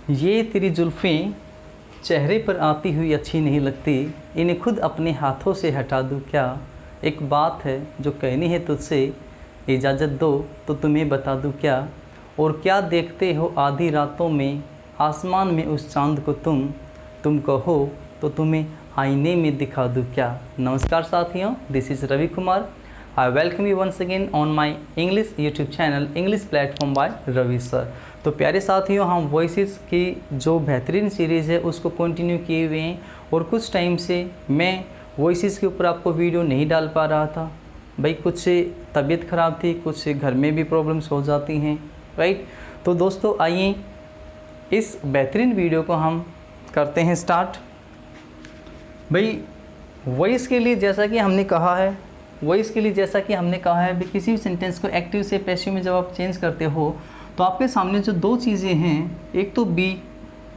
ये तेरी जुल्फ़ें चेहरे पर आती हुई अच्छी नहीं लगती, इन्हें खुद अपने हाथों से हटा दूँ क्या। एक बात है जो कहनी है तुझसे, इजाज़त दो तो तुम्हें बता दूँ क्या। और क्या देखते हो आधी रातों में आसमान में उस चाँद को तुम कहो तो तुम्हें आईने में दिखा दूँ क्या। नमस्कार साथियों, this is Ravi Kumar. I welcome you once again on my English YouTube channel English platform by Ravi sir. तो प्यारे साथियों, हम वॉइसेस की जो बेहतरीन सीरीज़ है उसको कंटिन्यू किए हुए हैं और कुछ टाइम से मैं वॉइसेस के ऊपर आपको वीडियो नहीं डाल पा रहा था। भाई कुछ तबीयत ख़राब थी, कुछ घर में भी प्रॉब्लम्स हो जाती हैं, राइट। तो दोस्तों आइए इस बेहतरीन वीडियो को हम करते हैं स्टार्ट। भाई वॉइस के लिए जैसा कि हमने कहा है भी किसी भी सेंटेंस को एक्टिव से पैसिव में जब आप चेंज करते हो तो आपके सामने जो दो चीज़ें हैं, एक तो बी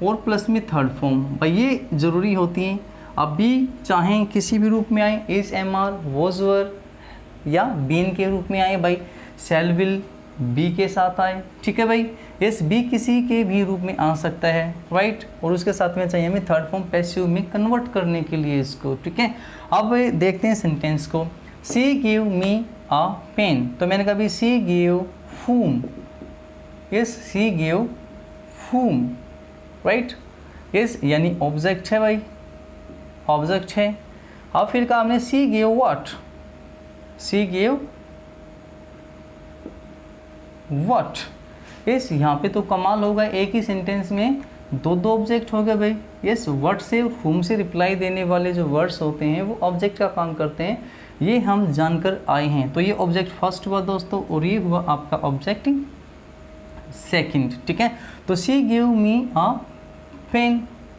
और प्लस में थर्ड फॉर्म, भाई ये ज़रूरी होती हैं। अब बी चाहें किसी भी रूप में आए, इज, एम, आर, वॉज, वर या बीन के रूप में आए, भाई शैल, विल बी के साथ आए, ठीक है भाई। एस बी किसी के भी रूप में आ सकता है, राइट। और उसके साथ में चाहिए हमें थर्ड फॉर्म पैसिव में कन्वर्ट करने के लिए इसको, ठीक है। अब देखते हैं सेंटेंस को। सी गिव मी अ पेन, तो मैंने कहा भी see give whom, yes see give whom, right. Yes यानी ऑब्जेक्ट है भाई, ऑब्जेक्ट है। अब फिर कहा हमने see give what, see give what. Yes यहाँ पे तो कमाल होगा, एक ही सेंटेंस में दो ऑब्जेक्ट हो गए भाई। यस व्हाट से whom से रिप्लाई देने वाले जो वर्ड्स होते हैं वो ऑब्जेक्ट का काम करते हैं, ये हम जानकर आए हैं। तो ये ऑब्जेक्ट फर्स्ट हुआ दोस्तों और ये हुआ आपका ऑब्जेक्ट सेकंड, ठीक है। तो सी गिव मी अ पेन,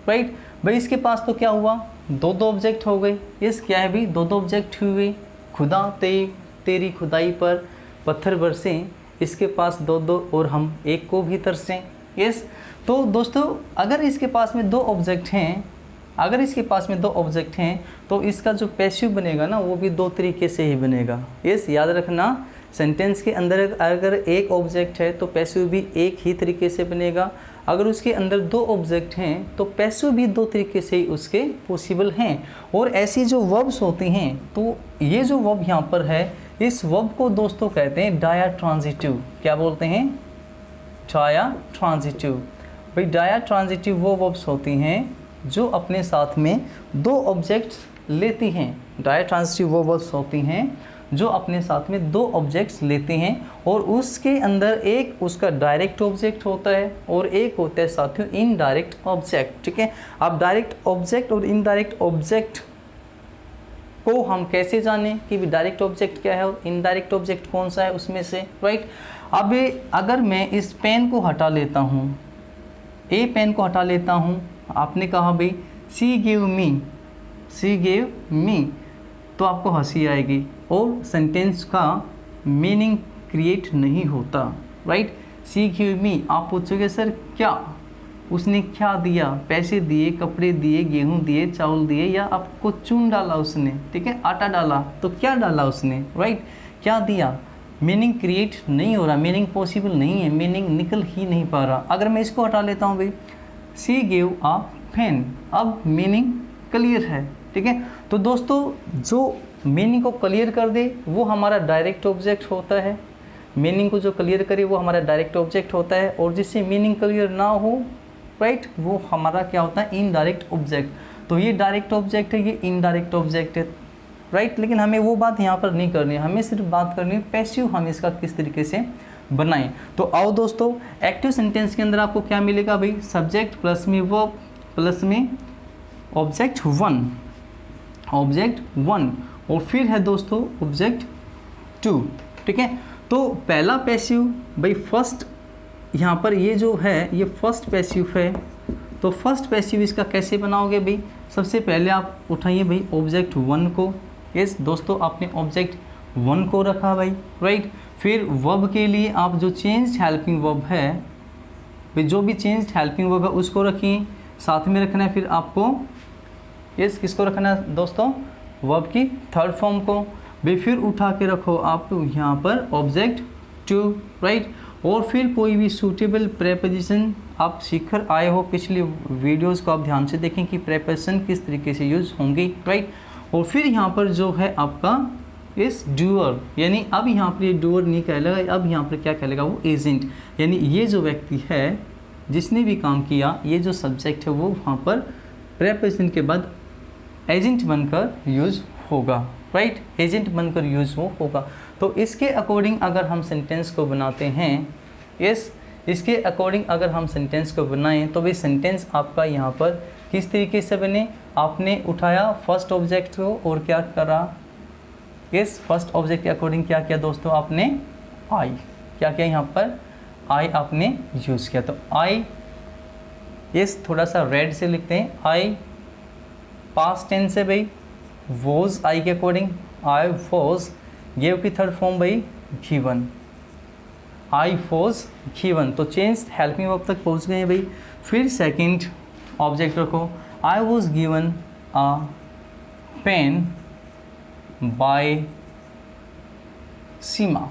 राइट। भाई इसके पास तो क्या हुआ, दो ऑब्जेक्ट हो गए। यस क्या है भाई, दो ऑब्जेक्ट हुए। खुदा तेरी खुदाई पर पत्थर बरसें, इसके पास दो और हम एक को भी तरसें। यस तो दोस्तों अगर इसके पास में दो ऑब्जेक्ट हैं, तो इसका जो पैसिव बनेगा ना वो भी दो तरीके से ही बनेगा। यस याद रखना, सेंटेंस के अंदर अगर एक ऑब्जेक्ट है तो पैसिव भी एक ही तरीके से बनेगा। अगर उसके अंदर दो ऑब्जेक्ट हैं तो पैसिव भी दो तरीके से ही उसके पॉसिबल हैं। और ऐसी जो वर्ब्स होती हैं, तो ये जो वर्ब यहाँ पर है, इस वर्ब को दोस्तों कहते हैं डायाट्रांजिटिव। क्या बोलते हैं, डायाट्रांजिटिव। भाई डायाट्रांजिटिव वो वर्ब्स होती हैं जो अपने साथ में दो ऑब्जेक्ट्स लेती हैं। डायाट्रांजिटिव वो वर्ब्स होती हैं जो अपने साथ में दो ऑब्जेक्ट्स लेते हैं और उसके अंदर एक उसका डायरेक्ट ऑब्जेक्ट होता है और एक होता है साथियों इनडायरेक्ट ऑब्जेक्ट, ठीक है। अब डायरेक्ट ऑब्जेक्ट और इनडायरेक्ट ऑब्जेक्ट को हम कैसे जानें कि भी डायरेक्ट ऑब्जेक्ट क्या है और इनडायरेक्ट ऑब्जेक्ट कौन सा है उसमें से, राइट। अब अगर मैं इस पेन को हटा लेता हूँ, ए पेन को हटा लेता हूँ, आपने कहा भाई सी गिव मी, तो आपको हंसी आएगी और सेंटेंस का मीनिंग क्रिएट नहीं होता, राइट। सी गिव मी, आप पूछोगे सर क्या, उसने क्या दिया, पैसे दिए, कपड़े दिए, गेहूं दिए, चावल दिए, या आपको चून डाला उसने, ठीक है, आटा डाला, तो क्या डाला उसने, राइट, क्या दिया। मीनिंग क्रिएट नहीं हो रहा, मीनिंग पॉसिबल नहीं है, मीनिंग निकल ही नहीं पा रहा। अगर मैं इसको हटा लेता हूँ भाई सी गिव अ पेन, अब मीनिंग क्लियर है, ठीक है। तो दोस्तों जो मीनिंग को क्लियर कर दे वो हमारा डायरेक्ट ऑब्जेक्ट होता है, मीनिंग को जो क्लियर करे वो हमारा डायरेक्ट ऑब्जेक्ट होता है, और जिससे मीनिंग क्लियर ना हो, राइट, वो हमारा क्या होता है, इनडायरेक्ट ऑब्जेक्ट। तो ये डायरेक्ट ऑब्जेक्ट है, ये इनडायरेक्ट ऑब्जेक्ट है, राइट। लेकिन हमें वो बात यहाँ पर नहीं करनी है, हमें सिर्फ बात करनी है पैसिव हम इसका किस तरीके से बनाएं। तो आओ दोस्तों, एक्टिव सेंटेंस के अंदर आपको क्या मिलेगा भाई, सब्जेक्ट प्लस में वर्ब प्लस में ऑब्जेक्ट वन और फिर है दोस्तों ऑब्जेक्ट टू, ठीक है। तो पहला पैसिव भाई फर्स्ट, यहाँ पर ये जो है ये फर्स्ट पैसिव है। तो फर्स्ट पैसिव इसका कैसे बनाओगे भाई, सबसे पहले आप उठाइए भाई ऑब्जेक्ट वन को। यस दोस्तों आपने ऑब्जेक्ट वन को रखा भाई, राइट। फिर वर्ब के लिए आप जो चेंज हेल्पिंग वर्ब है भाई, जो भी चेंज हेल्पिंग वर्ब है उसको रखिए, साथ में रखना है फिर आपको, यस किसको रखना है दोस्तों, वर्ब की थर्ड फॉर्म को भी। फिर उठा के रखो आप यहाँ पर ऑब्जेक्ट टू, राइट। और फिर कोई भी सूटेबल प्रेपोजिशन आप सीख कर आए हो, पिछली वीडियोस को आप ध्यान से देखें कि प्रेपोजिशन किस तरीके से यूज़ होंगी, राइट। और फिर यहाँ पर जो है आपका इस डूअर, यानी अब यहाँ पर ये डूअर नहीं कहलाएगा, अब यहाँ पर क्या कहलाएगा, वो एजेंट, यानी ये जो व्यक्ति है जिसने भी काम किया, ये जो सब्जेक्ट है वो वहाँ पर प्रेपोजिशन के बाद एजेंट बनकर यूज़ होगा, राइट, एजेंट बनकर यूज़ होगा। तो इसके अकॉर्डिंग अगर हम सेंटेंस को बनाते हैं, इसके अकॉर्डिंग अगर हम सेंटेंस को बनाएं तो भाई सेंटेंस आपका यहाँ पर किस तरीके से बने, आपने उठाया फर्स्ट ऑब्जेक्ट को और क्या करा, इस फर्स्ट ऑब्जेक्ट के अकॉर्डिंग क्या किया दोस्तों, आपने आई, क्या किया यहाँ पर, आई आपने यूज़ किया। तो आई, थोड़ा सा रेड से लिखते हैं, आई पास्ट टेंस है भाई, वॉज आई के अकॉर्डिंग, आई वॉज, गेव की थर्ड फॉर्म भाई गिवन, आई वॉज गिवन, तो चेंज हेल्पिंग वर्ब तक पहुंच गए हैं भाई। फिर सेकंड ऑब्जेक्ट रखो, I was given a pen by Seema,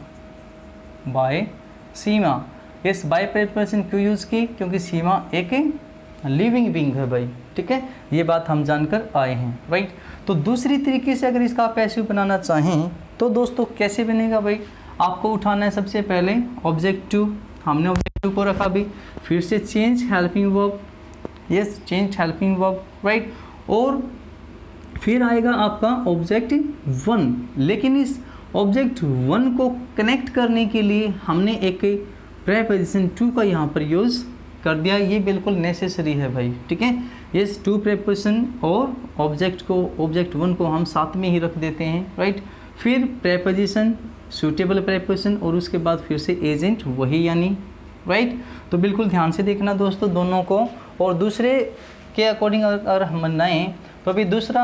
by Seema, इस बाय प्रेपोजिशन क्यों यूज़ की, क्योंकि सीमा एक लिविंग बीइंग है भाई, ठीक है, ये बात हम जानकर आए हैं, राइट। तो दूसरी तरीके से अगर इसका आप पैसिव बनाना चाहें तो दोस्तों कैसे बनेगा भाई, आपको उठाना है सबसे पहले ऑब्जेक्ट टू, हमने ऑब्जेक्ट टू को रखा भी, फिर से change helping verb, change helping verb, right, और फिर आएगा आपका ऑब्जेक्ट वन, लेकिन इस ऑब्जेक्ट वन को कनेक्ट करने के लिए हमने एक प्रेपोजिशन टू का यहाँ पर यूज़ कर दिया, ये बिल्कुल नेसेसरी है भाई, ठीक है, ये टू प्रेपोजिशन और ऑब्जेक्ट वन को हम साथ में ही रख देते हैं, राइट। फिर प्रेपोजिशन, सूटेबल प्रेपोजिशन और उसके बाद फिर से एजेंट वही यानी, राइट। तो बिल्कुल ध्यान से देखना दोस्तों दोनों को, और दूसरे के अकॉर्डिंग अगर हम बनाएं तो अभी दूसरा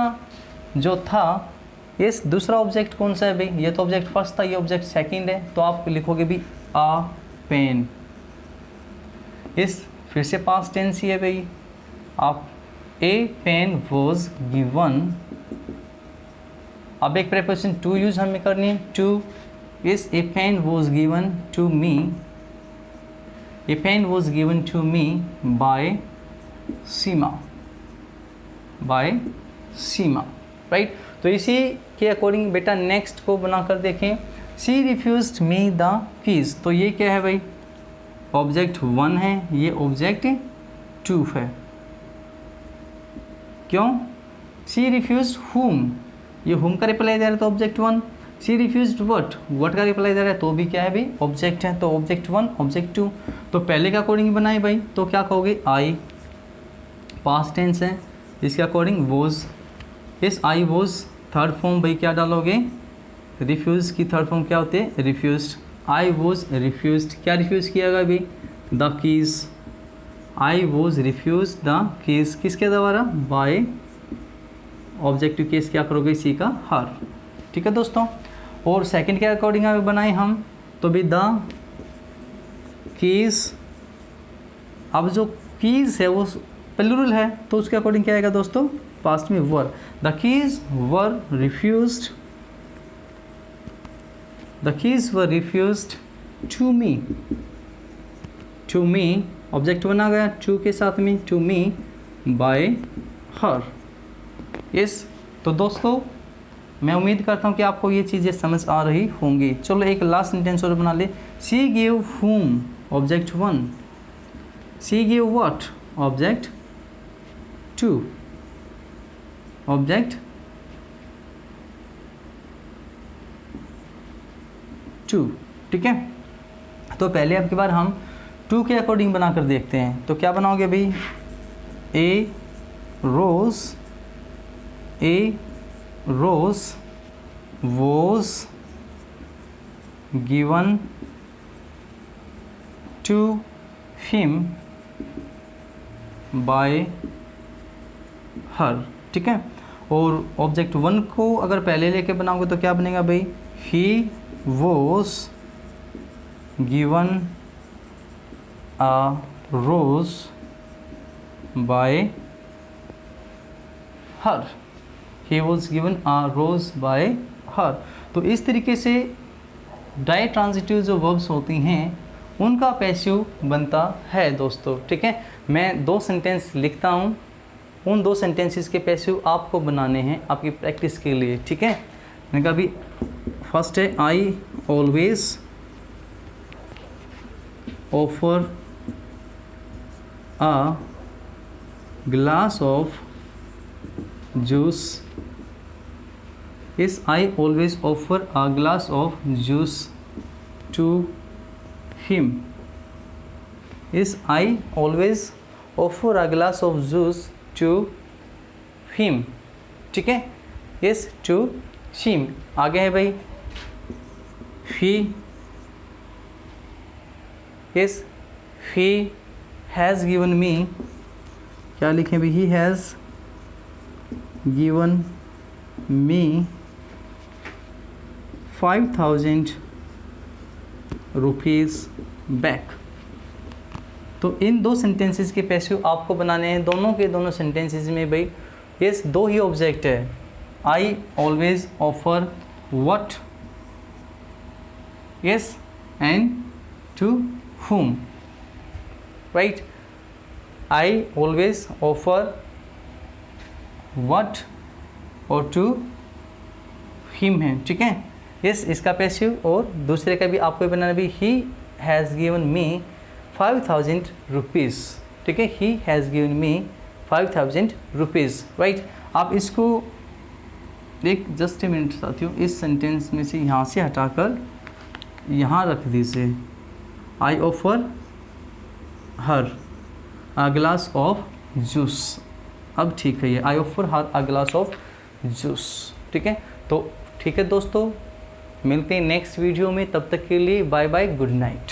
जो था, इस दूसरा ऑब्जेक्ट कौन सा है भाई, ये तो ऑब्जेक्ट फर्स्ट था, ये ऑब्जेक्ट सेकंड है, तो आप लिखोगे भी आ पेन, इस फिर से पास्ट टेंस ही है भाई, आप ए पेन वॉज गिवन, अब एक प्रेपोजिशन टू यूज़ हमें करनी है, टू, इस a pen was given to me, a pen was given to me by Seema, by Seema, right. तो इसी के अकॉर्डिंग बेटा नेक्स्ट को बनाकर देखें, she refused me the keys, तो ये क्या है भाई, ऑब्जेक्ट वन है, ये ऑब्जेक्ट टू है, क्यों, शी रिफ्यूज्ड हुम, ये हुम का रिप्लाई दे रहा है तो object one, she refused what का रिप्लाई दे रहा है तो भी क्या है भाई, ऑब्जेक्ट है, तो ऑब्जेक्ट वन ऑब्जेक्ट टू। तो पहले के अकॉर्डिंग बनाए भाई, तो क्या कहोगे, आई पास्ट टेंस है, इसके अकॉर्डिंग वॉज, इस आई वॉज थर्ड फॉर्म भाई क्या डालोगे, रिफ्यूज़ की थर्ड फॉर्म क्या होती है, रिफ्यूज्ड, आई वॉज रिफ्यूज्ड, क्या रिफ्यूज़ किया गया भाई, the keys, I was refuse the keys, किसके द्वारा, बाय ऑब्जेक्टिव केस, क्या करोगे, सी का हर, ठीक है दोस्तों। और सेकंड के अकॉर्डिंग बनाए हम, तो भी द कीज़, अब जो कीज़ है वो प्लूरल है तो उसके अकॉर्डिंग क्या आएगा दोस्तों, पास्ट में were, the keys were refused, the keys were refused to me, to me object one आ गया टू के साथ में, टू मी बाय हर, इस। तो दोस्तों मैं उम्मीद करता हूँ कि आपको ये चीज़ें समझ आ रही होंगी। चलो एक लास्ट सेंटेंस और बना ले, she give whom object one, she give what object two, object two, ठीक है। तो पहले अब की बार हम टू के अकॉर्डिंग बनाकर देखते हैं, तो क्या बनाओगे भाई, a rose was given to him by her, ठीक है। और ऑब्जेक्ट वन को अगर पहले लेके बनाओगे तो क्या बनेगा भाई, he was given a rose by her, he was given a rose by her। तो इस तरीके से डायरेक्ट ट्रांजिटिव जो वर्ब्स होती हैं उनका पैसिव बनता है दोस्तों। ठीक है, मैं 2 सेंटेंस लिखता हूँ, उन 2 सेंटेंसेस के पैसिव आपको बनाने हैं आपकी प्रैक्टिस के लिए। ठीक है, मैंने कहा अभी फर्स्ट है I always offer a glass of juice. Yes, I always offer a glass of juice to him. Yes, I always offer a glass of juice to him. ठीक है, yes to him। आगे है भाई he, yes he has given me, क्या लिखें भाई, he has given me 5,000 rupees back. तो इन 2 sentences के पैसिव आपको बनाने हैं। दोनों के दोनों सेंटेंसेस में भाई यस 2 ही ऑब्जेक्ट है। I always offer what, yes, and to whom, right. I always offer what और टू हिम है। ठीक है, यस इसका पैसिव, और दूसरे का भी आपको बनाना भी, he has given me 5,000 rupees. ठीक है, he has given me 5,000 rupees, right. आप इसको एक जस्ट ए मिनट साथियों, इस सेंटेंस में से यहाँ से हटाकर यहाँ रख दीजिए। I offer her a glass of juice. अब ठीक है, ये I offer her a glass of juice. ठीक है, तो ठीक है दोस्तों, मिलते हैं नेक्स्ट वीडियो में। तब तक के लिए बाय बाय, गुड नाइट।